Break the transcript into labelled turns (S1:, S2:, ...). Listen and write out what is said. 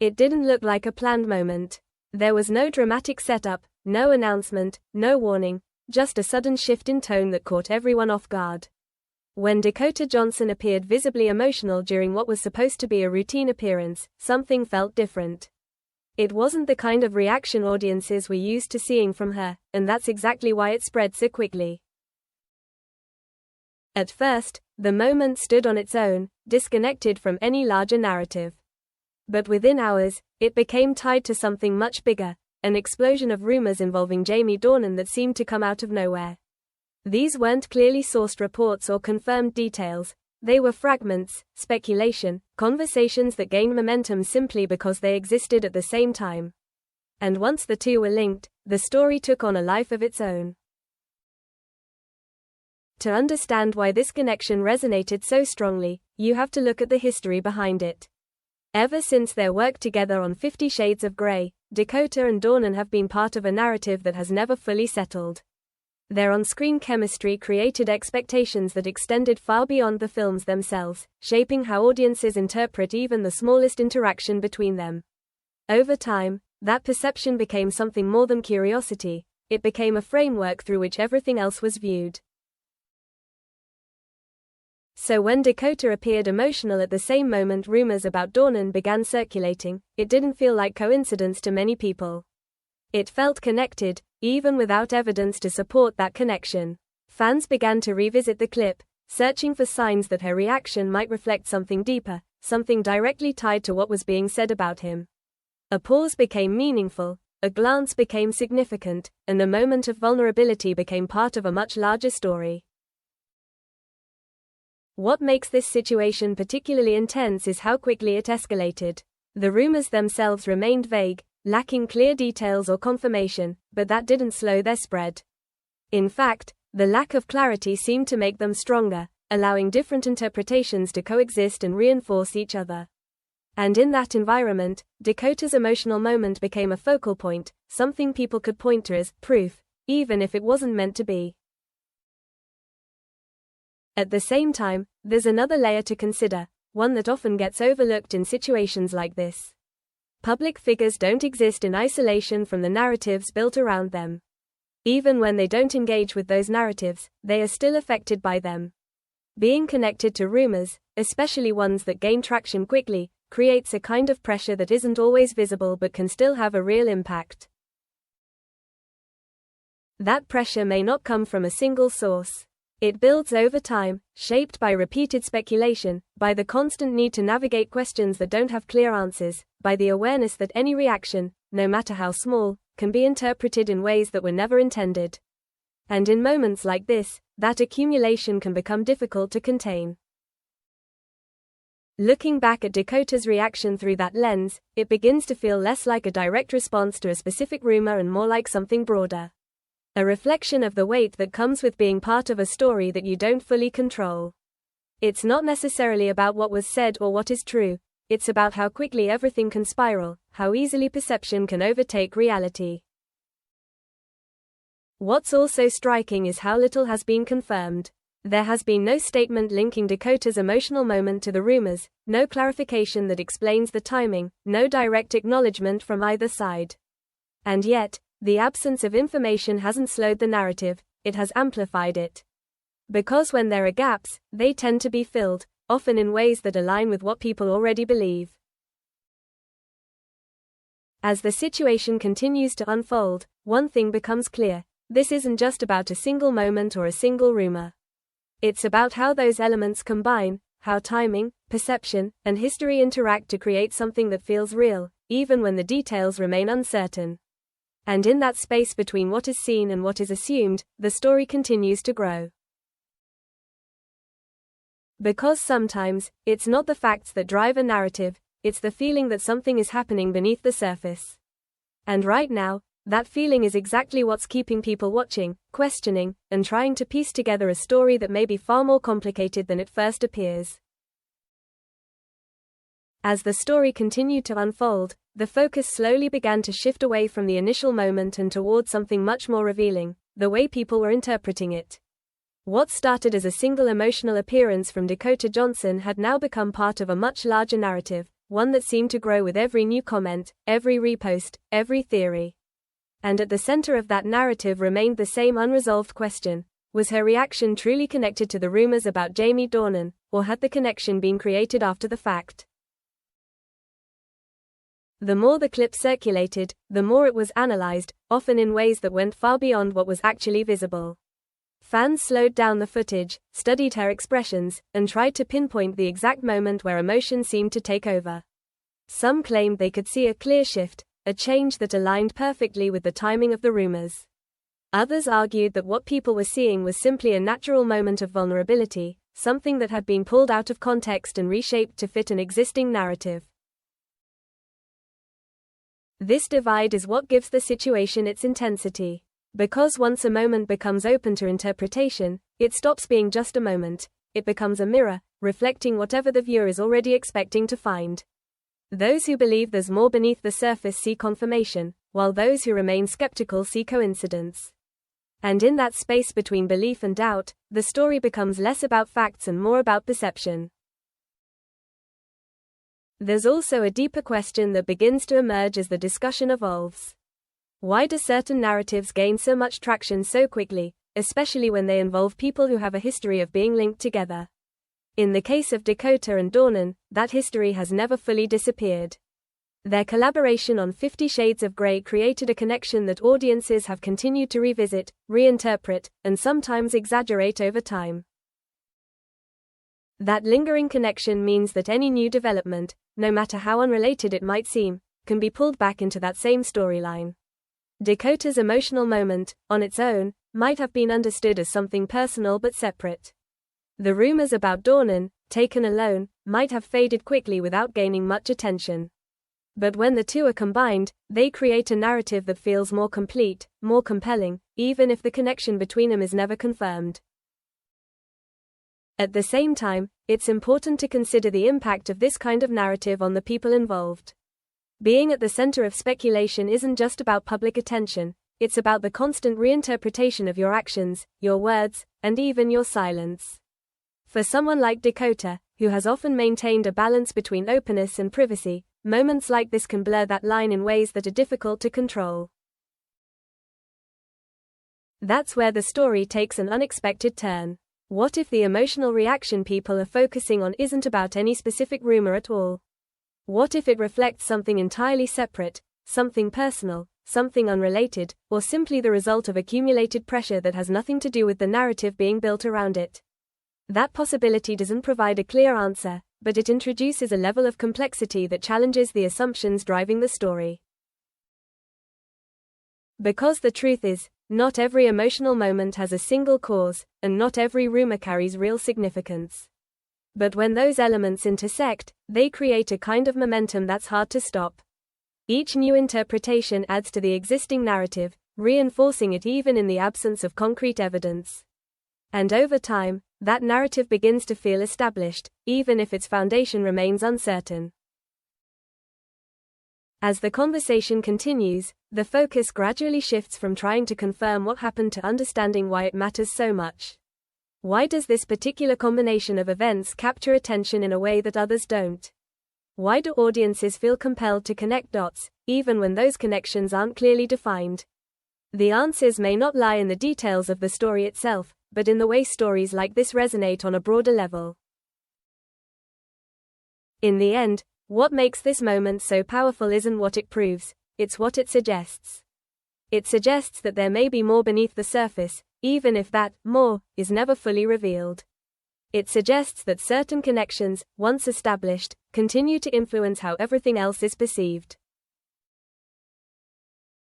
S1: It didn't look like a planned moment. There was no dramatic setup, no announcement, no warning, just a sudden shift in tone that caught everyone off guard. When Dakota Johnson appeared visibly emotional during what was supposed to be a routine appearance, something felt different. It wasn't the kind of reaction audiences were used to seeing from her, and that's exactly why it spread so quickly. At first, the moment stood on its own, disconnected from any larger narrative. But within hours, it became tied to something much bigger, an explosion of rumors involving Jamie Dornan that seemed to come out of nowhere. These weren't clearly sourced reports or confirmed details. They were fragments, speculation, conversations that gained momentum simply because they existed at the same time. And once the two were linked, the story took on a life of its own. To understand why this connection resonated so strongly, you have to look at the history behind it. Ever since their work together on 50 Shades of Grey, Dakota and Dornan have been part of a narrative that has never fully settled. Their on-screen chemistry created expectations that extended far beyond the films themselves, shaping how audiences interpret even the smallest interaction between them. Over time, that perception became something more than curiosity. It became a framework through which everything else was viewed. So when Dakota appeared emotional at the same moment rumors about Dornan began circulating, it didn't feel like coincidence to many people. It felt connected, even without evidence to support that connection. Fans began to revisit the clip, searching for signs that her reaction might reflect something deeper, something directly tied to what was being said about him. A pause became meaningful, a glance became significant, and a moment of vulnerability became part of a much larger story. What makes this situation particularly intense is how quickly it escalated. The rumors themselves remained vague, lacking clear details or confirmation, but that didn't slow their spread. In fact, the lack of clarity seemed to make them stronger, allowing different interpretations to coexist and reinforce each other. And in that environment, Dakota's emotional moment became a focal point, something people could point to as proof, even if it wasn't meant to be. At the same time, there's another layer to consider, one that often gets overlooked in situations like this. Public figures don't exist in isolation from the narratives built around them. Even when they don't engage with those narratives, they are still affected by them. Being connected to rumors, especially ones that gain traction quickly, creates a kind of pressure that isn't always visible but can still have a real impact. That pressure may not come from a single source. It builds over time, shaped by repeated speculation, by the constant need to navigate questions that don't have clear answers, by the awareness that any reaction, no matter how small, can be interpreted in ways that were never intended. And in moments like this, that accumulation can become difficult to contain. Looking back at Dakota's reaction through that lens, it begins to feel less like a direct response to a specific rumor and more like something broader. A reflection of the weight that comes with being part of a story that you don't fully control. It's not necessarily about what was said or what is true, it's about how quickly everything can spiral, how easily perception can overtake reality. What's also striking is how little has been confirmed. There has been no statement linking Dakota's emotional moment to the rumors, no clarification that explains the timing, no direct acknowledgement from either side. And yet, the absence of information hasn't slowed the narrative, it has amplified it. Because when there are gaps, they tend to be filled, often in ways that align with what people already believe. As the situation continues to unfold, one thing becomes clear: this isn't just about a single moment or a single rumor. It's about how those elements combine, how timing, perception, and history interact to create something that feels real, even when the details remain uncertain. And in that space between what is seen and what is assumed, the story continues to grow. Because sometimes, it's not the facts that drive a narrative, it's the feeling that something is happening beneath the surface. And right now, that feeling is exactly what's keeping people watching, questioning, and trying to piece together a story that may be far more complicated than it first appears. As the story continued to unfold, the focus slowly began to shift away from the initial moment and toward something much more revealing: the way people were interpreting it. What started as a single emotional appearance from Dakota Johnson had now become part of a much larger narrative, one that seemed to grow with every new comment, every repost, every theory. And at the center of that narrative remained the same unresolved question: was her reaction truly connected to the rumors about Jamie Dornan, or had the connection been created after the fact? The more the clip circulated, the more it was analyzed, often in ways that went far beyond what was actually visible. Fans slowed down the footage, studied her expressions, and tried to pinpoint the exact moment where emotion seemed to take over. Some claimed they could see a clear shift, a change that aligned perfectly with the timing of the rumors. Others argued that what people were seeing was simply a natural moment of vulnerability, something that had been pulled out of context and reshaped to fit an existing narrative. This divide is what gives the situation its intensity. Because once a moment becomes open to interpretation, it stops being just a moment. It becomes a mirror, reflecting whatever the viewer is already expecting to find. Those who believe there's more beneath the surface see confirmation, while those who remain skeptical see coincidence. And in that space between belief and doubt, the story becomes less about facts and more about perception. There's also a deeper question that begins to emerge as the discussion evolves. Why do certain narratives gain so much traction so quickly, especially when they involve people who have a history of being linked together? In the case of Dakota and Dornan, that history has never fully disappeared. Their collaboration on 50 Shades of Grey created a connection that audiences have continued to revisit, reinterpret, and sometimes exaggerate over time. That lingering connection means that any new development, no matter how unrelated it might seem, can be pulled back into that same storyline. Dakota's emotional moment, on its own, might have been understood as something personal but separate. The rumors about Dornan, taken alone, might have faded quickly without gaining much attention. But when the two are combined, they create a narrative that feels more complete, more compelling, even if the connection between them is never confirmed. At the same time, it's important to consider the impact of this kind of narrative on the people involved. Being at the center of speculation isn't just about public attention, it's about the constant reinterpretation of your actions, your words, and even your silence. For someone like Dakota, who has often maintained a balance between openness and privacy, moments like this can blur that line in ways that are difficult to control. That's where the story takes an unexpected turn. What if the emotional reaction people are focusing on isn't about any specific rumor at all? What if it reflects something entirely separate, something personal, something unrelated, or simply the result of accumulated pressure that has nothing to do with the narrative being built around it? That possibility doesn't provide a clear answer, but it introduces a level of complexity that challenges the assumptions driving the story. Because the truth is, not every emotional moment has a single cause, and not every rumor carries real significance. But when those elements intersect, they create a kind of momentum that's hard to stop. Each new interpretation adds to the existing narrative, reinforcing it even in the absence of concrete evidence. And over time, that narrative begins to feel established, even if its foundation remains uncertain. As the conversation continues, the focus gradually shifts from trying to confirm what happened to understanding why it matters so much. Why does this particular combination of events capture attention in a way that others don't? Why do audiences feel compelled to connect dots, even when those connections aren't clearly defined? The answers may not lie in the details of the story itself, but in the way stories like this resonate on a broader level. In the end, what makes this moment so powerful isn't what it proves, it's what it suggests. It suggests that there may be more beneath the surface, even if that more is never fully revealed. It suggests that certain connections, once established, continue to influence how everything else is perceived.